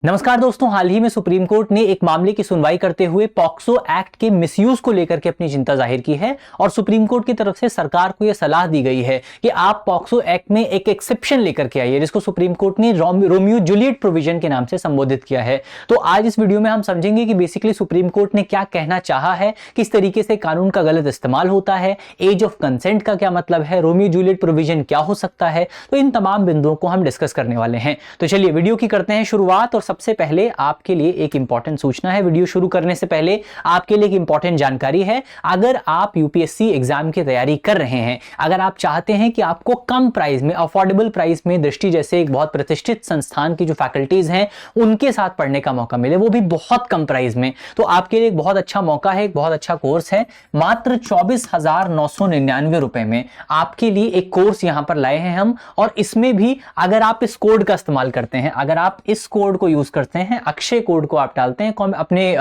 नमस्कार दोस्तों, हाल ही में सुप्रीम कोर्ट ने एक मामले की सुनवाई करते हुए पॉक्सो एक्ट के मिसयूज को लेकर के अपनी चिंता जाहिर की है और सुप्रीम कोर्ट की तरफ से सरकार को यह सलाह दी गई है कि आप पॉक्सो एक्ट में एक एक्सेप्शन लेकर के आइए, जिसको सुप्रीम कोर्ट ने रोमियो जूलियट प्रोविजन के नाम से संबोधित किया है। तो आज इस वीडियो में हम समझेंगे कि बेसिकली सुप्रीम कोर्ट ने क्या कहना चाहा है, किस तरीके से कानून का गलत इस्तेमाल होता है, एज ऑफ कंसेंट का क्या मतलब है, रोमियो जूलियट प्रोविजन क्या हो सकता है। तो इन तमाम बिंदुओं को हम डिस्कस करने वाले हैं। तो चलिए वीडियो की करते हैं शुरुआत। और सबसे पहले आपके लिए एक इंपॉर्टेंट सूचना है। वीडियो शुरू करने से पहले आपके लिए एक इंपॉर्टेंट जानकारी है। अगर आप यूपीएससी एग्जाम की तैयारी कर रहे हैं, अगर आप चाहते हैं कि आपको कम प्राइस में, अफोर्डेबल प्राइस में दृष्टि जैसे एक बहुत प्रतिष्ठित संस्थान की जो फैकल्टीज हैं उनके साथ पढ़ने का मौका मिले, वो भी बहुत कम प्राइस में, तो आपके लिए एक बहुत अच्छा मौका है, एक बहुत अच्छा कोर्स है। मात्र 24,999 रुपए में आपके लिए एक कोर्स यहां पर लाए हैं हम। और इसमें भी अगर आप इस कोड का इस्तेमाल करते हैं, अगर आप इस कोड को यूज करते हैं, अक्षय कोड को आप डालते हैं अपने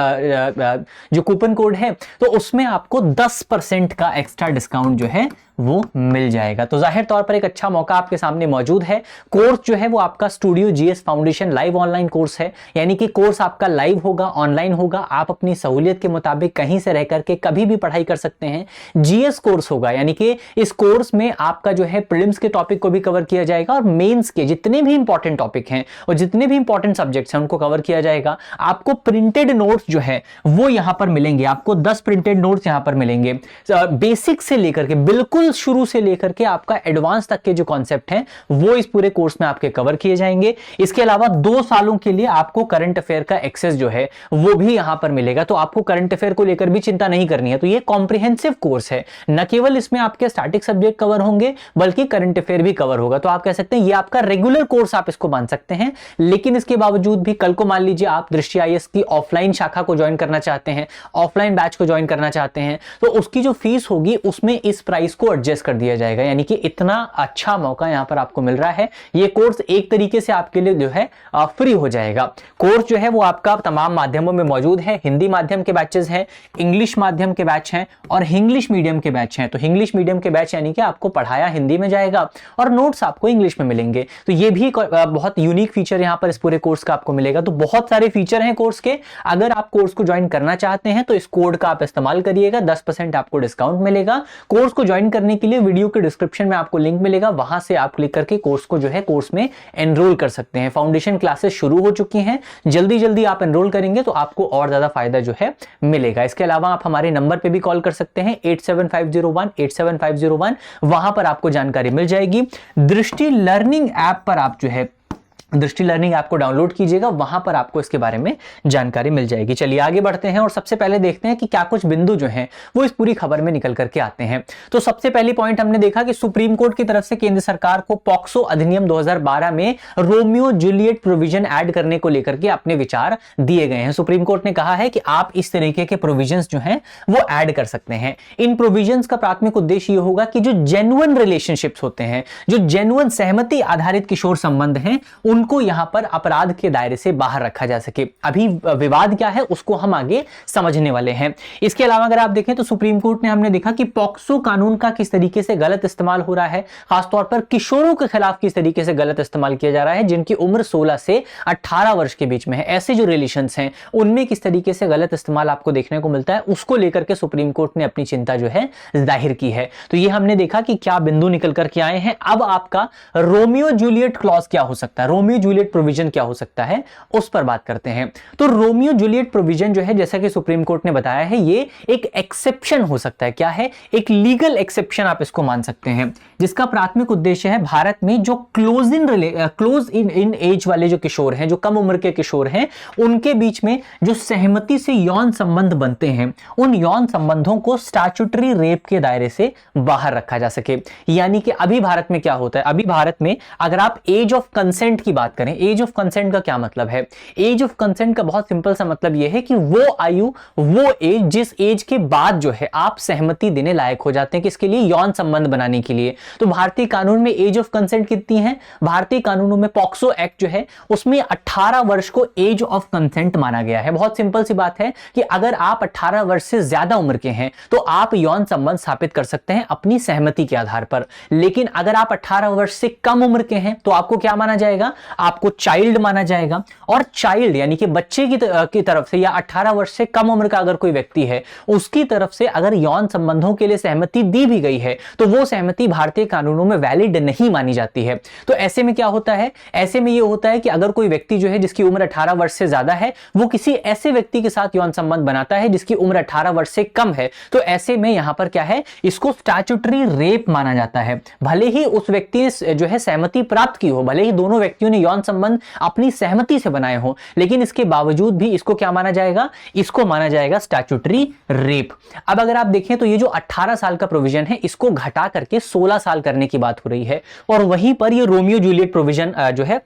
जो कूपन कोड है, तो उसमें आपको 10% का एक्स्ट्रा डिस्काउंट जो है वो मिल जाएगा। तो जाहिर तौर पर एक अच्छा मौका आपके सामने मौजूद है। कोर्स जो है वो आपका studio GS foundation live online course है, यानी कि कोर्स आपका लाइव होगा, ऑनलाइन होगा। आप अपनी सहूलियत के मुताबिक कहीं से रह करके कभी भी पढ़ाई कर सकते हैं। जीएस कोर्स होगा, यानी कि इस कोर्स में आपका जो है प्रीलिम्स के टॉपिक को भी कवर किया जाएगा और मेंस के जितने भी इंपॉर्टेंट टॉपिक हैं और जितने भी इंपॉर्टेंट सब्जेक्ट्स हैं उनको कवर किया जाएगा। आपको प्रिंटेड नोट्स जो है वो यहां पर मिलेंगे, आपको 10 प्रिंटेड नोट्स यहां पर मिलेंगे, बेसिक से लेकर के बिल्कुल शुरू से लेकर के आपका एडवांस तक के जो कॉन्सेप्ट हैं वो इस पूरे कोर्स में आपके कवर किए जाएंगे। इसके अलावा 2 सालों के लिए आपको करंट अफेयर का एक्सेस जो है वो भी यहां पर मिलेगा, तो आपको करंट अफेयर को लेकर भी चिंता नहीं करनी है। तो ये कॉम्प्रिहेंसिव कोर्स है, न केवल इसमें आपके स्टैटिक सब्जेक्ट कवर होंगे बल्कि करंट अफेयर भी कवर होगा। तो आप कह सकते हैं ये आपका रेगुलर कोर्स, आप इसको मान सकते हैं। लेकिन इसके बावजूद भी कल को मान लीजिए आप दृष्टि आईएएस की ऑफलाइन शाखा को ज्वाइन करना चाहते हैं, ऑफलाइन बैच को ज्वाइन करना चाहते हैं, तो उसकी जो फीस होगी उसमें इस प्राइस को एडजस्ट कर दिया जाएगा। यानी कि इतना अच्छा मौका यहां पर आपको मिल रहा है। ये कोर्स एक तरीके से आपके लिए जो है फ्री हो जाएगा। कोर्स जो है वो आपका तमाम माध्यमों में मौजूद है। हिंदी माध्यम के बैचेस हैं, इंग्लिश माध्यम के बैच हैं और इंग्लिश मीडियम के बैच हैं। तो इंग्लिश मीडियम के बैच यानी कि आपको पढ़ाया हिंदी में जाएगा और नोट्स आपको इंग्लिश में मिलेंगे। तो ये भी बहुत यूनिक फीचर यहां पर इस पूरे कोर्स का आपको मिलेगा। तो बहुत सारे फीचर हैं कोर्स के। अगर आप कोर्स को ज्वाइन करना चाहते हैं तो इस कोड का आप इस्तेमाल करिएगा, 10% आपको डिस्काउंट मिलेगा। कोर्स को ज्वाइन करने के लिए वीडियो के डिस्क्रिप्शन में आपको लिंक मिलेगा, वहां से आप क्लिक करके कोर्स को जो है कोर्स में एनरोल कर सकते हैं। फाउंडेशन क्लासेस शुरू हो चुकी हैं, जल्दी जल्दी आप एनरोल करेंगे तो आपको और ज्यादा फायदा जो है मिलेगा। इसके अलावा आप हमारे नंबर पे भी कॉल कर सकते हैं 8750187501, वहां पर आपको जानकारी मिल जाएगी। दृष्टि लर्निंग ऐप पर आप जो है दृष्टि लर्निंग ऐप को डाउनलोड कीजिएगा, वहां पर आपको इसके बारे में जानकारी मिल जाएगी। चलिए आगे बढ़ते हैं और सबसे पहले देखते हैं कि क्या कुछ बिंदु जो हैं वो इस पूरी खबर में निकल करके आते हैं। तो सबसे पहली पॉइंट हमने देखा कि सुप्रीम कोर्ट की तरफ से केंद्र सरकार को पॉक्सो अधिनियम 2012 में रोमियो जूलियट प्रोविजन ऐड करने को लेकर के अपने विचार दिए गए हैं। सुप्रीम कोर्ट ने कहा है कि आप इस तरीके के प्रोविजंस जो हैं वो ऐड कर सकते हैं। इन प्रोविजंस का प्राथमिक उद्देश्य ये होगा कि जो जेन्युइन रिलेशनशिप्स होते हैं, जो जेन्युइन सहमति आधारित किशोर संबंध हैं, उनको यहां पर अपराध के दायरे से बाहर रखा जा सके। अभी विवाद क्या है उसको हम आगे समझने वाले हैं। इसके अलावा अगर आप देखें तो सुप्रीम कोर्ट ने हमने देखा कि पॉक्सो कानून का किस तरीके से गलत इस्तेमाल हो रहा है, खासतौर पर किशोरों के खिलाफ किस तरीके से गलत इस्तेमाल किया जा रहा है, जिनकी उम्र 16 से 18 वर्ष के बीच में है। ऐसे जो रिलेशंस हैं उनमें किस तरीके से गलत इस्तेमाल आपको देखने को मिलता है, उसको लेकर के सुप्रीम कोर्ट ने अपनी चिंता जो है जाहिर की है। तो ये हमने देखा कि क्या बिंदु निकल करके आए हैं। अब आपका रोमियो जूलियट क्लॉज क्या हो सकता है, रोमियो जूलियट प्रोविजन क्या हो सकता है, उस पर बात करते हैं। तो रोमियो जूलियट प्रोविजन जो है, जैसा कि सुप्रीम कोर्ट ने बताया है, ये एक एक्सेप्शन हो सकता है। क्या है? एक लीगल एक्सेप्शन आप इसको मान सकते हैं, जिसका प्राथमिक उद्देश्य है भारत में जो क्लोज इन एज वाले जो किशोर हैं, जो कम उम्र के किशोर हैं, उनके बीच में जो सहमति से यौन संबंध बनते हैं, उन यौन संबंधों को स्टैट्यूटरी रेप के दायरे से बाहर रखा जा सके। यानी कि अभी भारत में क्या होता है, अभी भारत में अगर आप एज ऑफ कंसेंट की बात करें, एज ऑफ कंसेंट का क्या मतलब है? एज ऑफ कंसेंट का बहुत सिंपल सा मतलब यह है कि वो आयु, वो एज, जिस एज के बाद जो है आप सहमति देने लायक हो जाते हैं, किसके लिए? यौन संबंध बनाने के लिए। तो भारतीय कानून में एज ऑफ कंसेंट कितनी है? भारतीय कानूनों में पॉक्सो एक्ट जो है उसमें 18 वर्ष को एज ऑफ कंसेंट माना गया है। बहुत सिंपल सी बात है कि अगर आप 18 वर्ष से ज्यादा उम्र के हैं तो आप यौन संबंध स्थापित कर सकते हैं अपनी सहमति के आधार पर। लेकिन अगर आप 18 वर्ष से कम उम्र के हैं तो आपको क्या माना जाएगा? आपको चाइल्ड माना जाएगा। और चाइल्ड यानी कि बच्चे की तरफ से या 18 वर्ष से कम उम्र का अगर कोई व्यक्ति है, उसकी तरफ से अगर यौन संबंधों के लिए सहमति दी भी गई है तो वो सहमति भारतीय कानूनों में वैलिड नहीं मानी जाती है। तो ऐसे में क्या होता है, ऐसे में ये होता है कि अगर कोई व्यक्ति जो है जिसकी उम्र 18 वर्ष से ज्यादा है, वो किसी ऐसे व्यक्ति के साथ यौन संबंध बनाता है जिसकी उम्र 18 वर्ष से कम है, तो ऐसे में यहां पर क्या है, इसको स्टैट्यूटरी रेप माना जाता है। भले ही उस व्यक्ति ने जो है सहमति प्राप्त की हो, भले ही दोनों व्यक्तियों ने यौन संबंध अपनी सहमति से बनाए हो, लेकिन इसके बावजूद भी इसको क्या माना जाएगा, इसको माना जाएगा स्टैट्यूटरी रेप। अब अगर आप देखें तो ये जो 18 साल का प्रोविजन है, इसको घटा करके 16 साल करने की बात हो रही है, और वहीं पर ये रोमियो जूलियट प्रोविजन जो है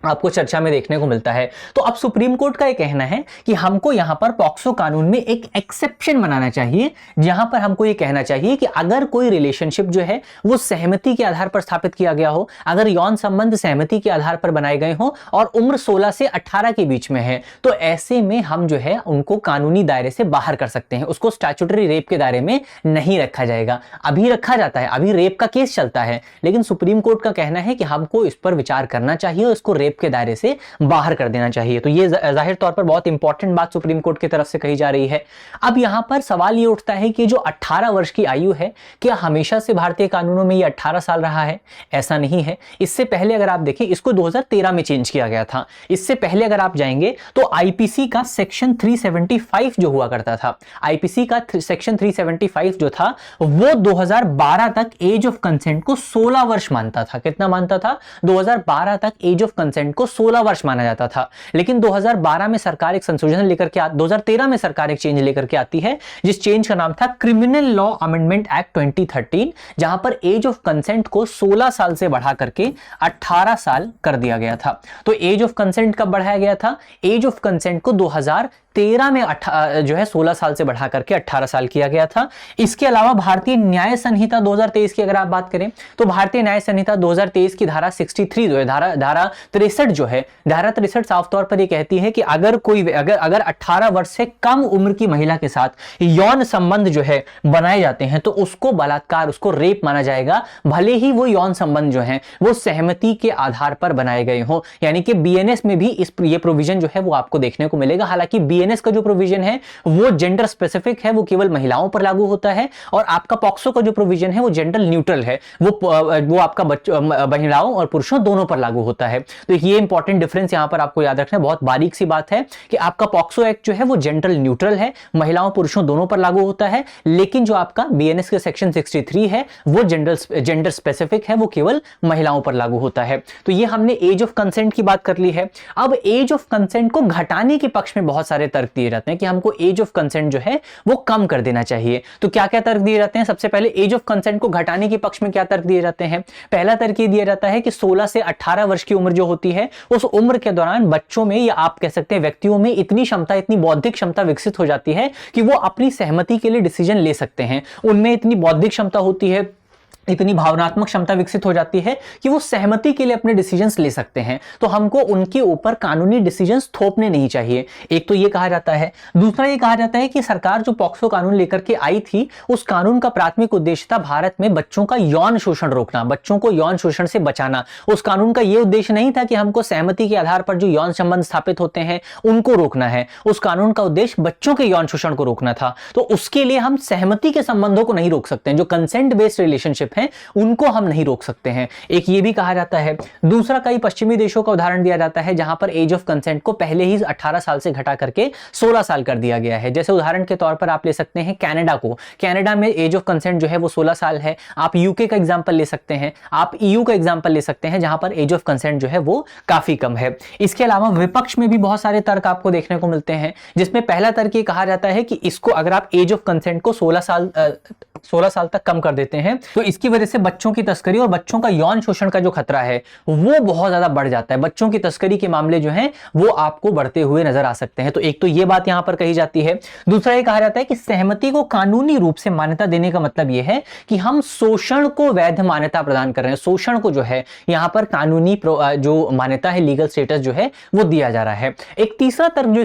आपको चर्चा में देखने को मिलता है। तो अब सुप्रीम कोर्ट का यह कहना है कि हमको यहां पर पॉक्सो कानून में एक एक्सेप्शन बनाना चाहिए, जहां पर हमको यह कहना चाहिए कि अगर कोई रिलेशनशिप जो है वो सहमति के आधार पर स्थापित किया गया हो, अगर यौन संबंध सहमति के आधार पर बनाए गए हो और उम्र 16 से 18 के बीच में है, तो ऐसे में हम जो है उनको कानूनी दायरे से बाहर कर सकते हैं, उसको स्टैट्यूटरी रेप के दायरे में नहीं रखा जाएगा। अभी रखा जाता है, अभी रेप का केस चलता है, लेकिन सुप्रीम कोर्ट का कहना है कि हमको इस पर विचार करना चाहिए और इसको रेप के दायरे से बाहर कर देना चाहिए। तो ये जाहिर तौर पर बहुत इंपॉर्टेंट बात सुप्रीम कोर्ट की तरफ से कही जा रही है। अब यहां पर सवाल ये उठता है कि जो 18 वर्ष की आयु है, क्या हमेशा से भारतीय कानूनों में ये 18 साल रहा है? ऐसा नहीं है। इससे पहले अगर आप देखें, इसको 2013 में चेंज किया गया था। इससे पहले अगर आप जाएंगे तो आईपीसी का सेक्शन 375 जो हुआ करता था, आईपीसी का सेक्शन 375 जो था वो 2012 तक एज ऑफ कंसेंट को 16 वर्ष मानता था। कितना मानता था? 2012 तक एज ऑफ कंसेंट को 16 वर्ष माना जाता था। लेकिन 2012 में सरकार एक संशोधन लेकर के 2013 में सरकार एक चेंज लेकर के आती है, जिस चेंज का नाम था क्रिमिनल लॉ अमेंडमेंट एक्ट 2013, जहां पर एज ऑफ कंसेंट को 16 साल से बढ़ा करके 18 साल कर दिया गया था। तो एज ऑफ कंसेंट कब बढ़ाया गया था? एज ऑफ कंसेंट को 2013 में जो है 16 साल से बढ़ा करके 18 साल किया गया था। इसके अलावा भारतीय न्याय संहिता 2023 की अगर आप बात करें तो भारतीय न्याय संहिता 2023 की धारा 63 जो है, धारा 63 जो है, धारा 63 साफ तौर पर यह कहती है कि अगर 18 वर्ष से कम उम्र की महिला के साथ यौन संबंध जो है बनाए जाते हैं तो उसको बलात्कार, उसको रेप माना जाएगा, भले ही वो यौन संबंध जो है वो सहमति के आधार पर बनाए गए हो। यानी कि बीएनएस में भी ये प्रोविजन जो है वो आपको देखने को मिलेगा। हालांकि बीएनएस का जो प्रोविजन है वो जेंडर स्पेसिफिक है, वो केवल महिलाओं पर लागू होता है, और आपका पॉक्सो का जो प्रोविजन है वो जेंडर न्यूट्रल है, वो आपका महिलाओं और पुरुषों दोनों पर लागू होता है। तो ये इंपॉर्टेंट डिफरेंस यहां पर आपको याद रखना है, बहुत बारीक सी बात है कि आपका पॉक्सो एक्ट जो है वो जेंडर न्यूट्रल है, महिलाओं पुरुषों दोनों पर लागू होता है, लेकिन जो आपका बीएनएस के सेक्शन 63 है वो जेंडर स्पेसिफिक है, वो केवल महिलाओं पर लागू होता है। तो ये हमने एज ऑफ कंसेंट की बात कर ली है। अब एज ऑफ कंसेंट को घटाने के पक्ष में बहुत सारे तर्क दिए जाते हैं कि हमको एज ऑफ कंसेंट जो है वो कम कर देना चाहिए। तो क्या क्या तर्क दिए जाते हैं? सबसे पहले एज ऑफ कंसेंट को घटाने के पक्ष में क्या तर्क दिए जाते हैं? पहला तर्क ये दिया जाता है कि 16 से 18 वर्ष की उम्र जो होती है, उस उम्र के दौरान बच्चों में या आप कह सकते हैं व्यक्तियों में इतनी क्षमता, इतनी बौद्धिक क्षमता विकसित हो जाती है कि वो अपनी सहमति के लिए डिसीजन ले सकते हैं। उनमें इतनी बौद्धिक क्षमता होती है, इतनी भावनात्मक क्षमता विकसित हो जाती है कि वो सहमति के लिए अपने डिसीजंस ले सकते हैं। तो हमको उनके ऊपर कानूनी डिसीजंस थोपने नहीं चाहिए, एक तो ये कहा जाता है। दूसरा ये कहा जाता है कि सरकार जो पॉक्सो कानून लेकर के आई थी, उस कानून का प्राथमिक उद्देश्य था भारत में बच्चों का यौन शोषण रोकना, बच्चों को यौन शोषण से बचाना। उस कानून का ये उद्देश्य नहीं था कि हमको सहमति के आधार पर जो यौन संबंध स्थापित होते हैं उनको रोकना है। उस कानून का उद्देश्य बच्चों के यौन शोषण को रोकना था। तो उसके लिए हम सहमति के संबंधों को नहीं रोक सकते हैं, जो कंसेंट बेस्ड रिलेशनशिप हैं उनको हम नहीं रोक सकते हैं, एक ये भी कहा जाता है। दूसरा, कई पश्चिमी देशों का उदाहरण दिया जाता है जहां पर एज ऑफ कंसेंट को पहले ही 18 साल से घटा करके 16 साल कर दिया गया है। जैसे उदाहरण के तौर पर आप ले सकते हैं कनाडा को। कनाडा में एज ऑफ कंसेंट जो है वो 16 साल है। आप यूके का एग्जांपल ले सकते हैं, आप ईयू का एग्जांपल ले सकते हैं जहां पर एज ऑफ कंसेंट जो है वो काफी कम है। इसके अलावा विपक्ष में भी बहुत सारे तर्क आपको देखने को मिलते हैं, जिसमें पहला तर्क ये कहा जाता है कि इसको अगर आप एज ऑफ कंसेंट को 16 साल तक कम कर देते हैं तो इसकी वजह से बच्चों की तस्करी और बच्चों का यौन शोषण का जो खतरा है वो बहुत ज्यादा बढ़ जाता है। बच्चों की तस्करी के मामले जो हैं वो आपको बढ़ते हुए नजर आ सकते हैं। तो एक तो ये बात यहां पर कही जाती है। दूसरा ये कहा जाता है कि सहमति को कानूनी रूप से मान्यता देने का मतलब यह है कि हम शोषण को वैध मान्यता प्रदान कर रहे हैं। शोषण को जो है यहां पर कानूनी जो मान्यता है, लीगल स्टेटस जो है वो दिया जा रहा है। एक तीसरा तर्क जो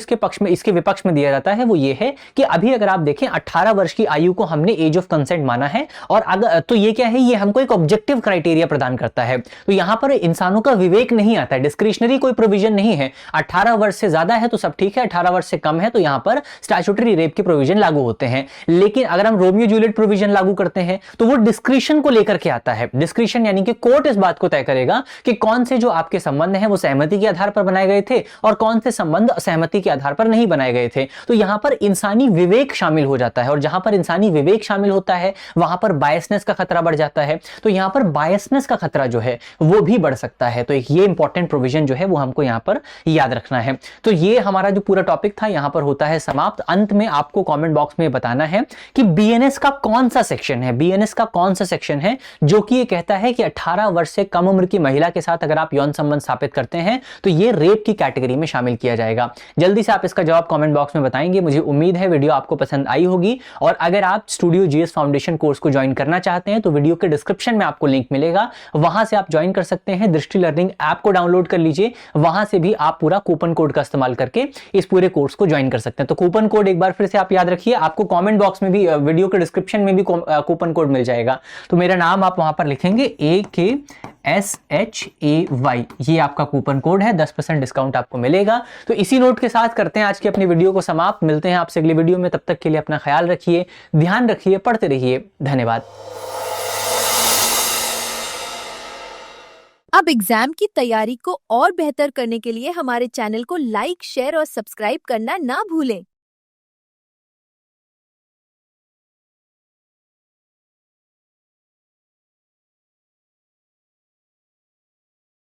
इसके विपक्ष में दिया जाता है वो ये है कि अभी अगर आप देखें 18 वर्ष की आयु को हमने एज ऑफ कंसेंट माना है, और अगर तो ये क्या है, ये हमको एक ऑब्जेक्टिव क्राइटेरिया प्रदान करता है। तो यहां पर इंसानों का विवेक नहीं आता है, डिस्क्रिशनरी कोई प्रोविजन नहीं है। 18 वर्ष से ज्यादा है तो सब ठीक है, 18 वर्ष से कम है तो यहां पर स्टैट्यूटरी रेप के प्रोविजन लागू होते हैं। लेकिन अगर हम रोमियो जूलियट प्रोविजन लागू करते हैं तो वो डिस्क्रिशन को लेकर के आता है। डिस्क्रिशन यानी कि कोर्ट इस बात को तय करेगा कि कौन से जो आपके संबंध हैं वो सहमति के आधार पर बनाए गए थे और कौन से संबंध असहमति के आधार पर नहीं बनाए गए थे। तो यहां पर इंसानी विवेक शामिल हो जाता है, और जहां पर इंसानी विवेक शामिल होता है वहां पर बायसनेस का खतरा बढ़ जाता है। तो यहां पर बायसनेस का खतरा जो है वो भी बढ़ सकता है। तो एक ये इंपॉर्टेंट प्रोविजन जो है वो हमको यहां पर याद रखना है। तो ये हमारा जो पूरा टॉपिक था यहां पर होता है समाप्त। अंत में आपको कमेंट बॉक्स में बताना है कि बीएनएस का कौन सा सेक्शन है, बीएनएस का कौन सा सेक्शन है जो कि ये कहता है कि 18 वर्ष से कम उम्र की महिला के साथ अगर आप यौन संबंध स्थापित करते हैं तो ये रेप की कैटेगरी में शामिल किया जाएगा। जल्दी से आप इसका जवाब कमेंट बॉक्स में बताएंगे। मुझे उम्मीद है वीडियो आपको पसंद आई होगी, और अगर आप स्टूडियो जीएस फाउंडेशन कोर्स को ज्वाइन करना चाहते हैं तो वीडियो के डिस्क्रिप्शन में आपको लिंक मिलेगा, वहां से आप ज्वाइन कर सकते हैं। दृष्टि लर्निंग ऐप को डाउनलोड कर लीजिए, वहां से भी आप पूरा कूपन कोड का इस्तेमाल करके इस पूरे कोर्स को ज्वाइन कर सकते हैं। तो कूपन कोड एक बार फिर से आप याद रखिए, आपको कमेंट बॉक्स में भी, वीडियो के डिस्क्रिप्शन में भी कूपन कोड मिल जाएगा। तो मेरा नाम आप वहां पर लिखेंगे AKSHAY, ये आपका कूपन कोड है, 10% डिस्काउंट आपको मिलेगा। तो इसी नोट के साथ करते हैं आज की अपनी वीडियो को समाप्त। मिलते हैं आपसे अगली वीडियो में, तब तक के लिए अपना ख्याल रखिए, ध्यान रखिए, पढ़ते रहिए। धन्यवाद। अब एग्जाम की तैयारी को और बेहतर करने के लिए हमारे चैनल को लाइक, शेयर और सब्सक्राइब करना ना भूलें।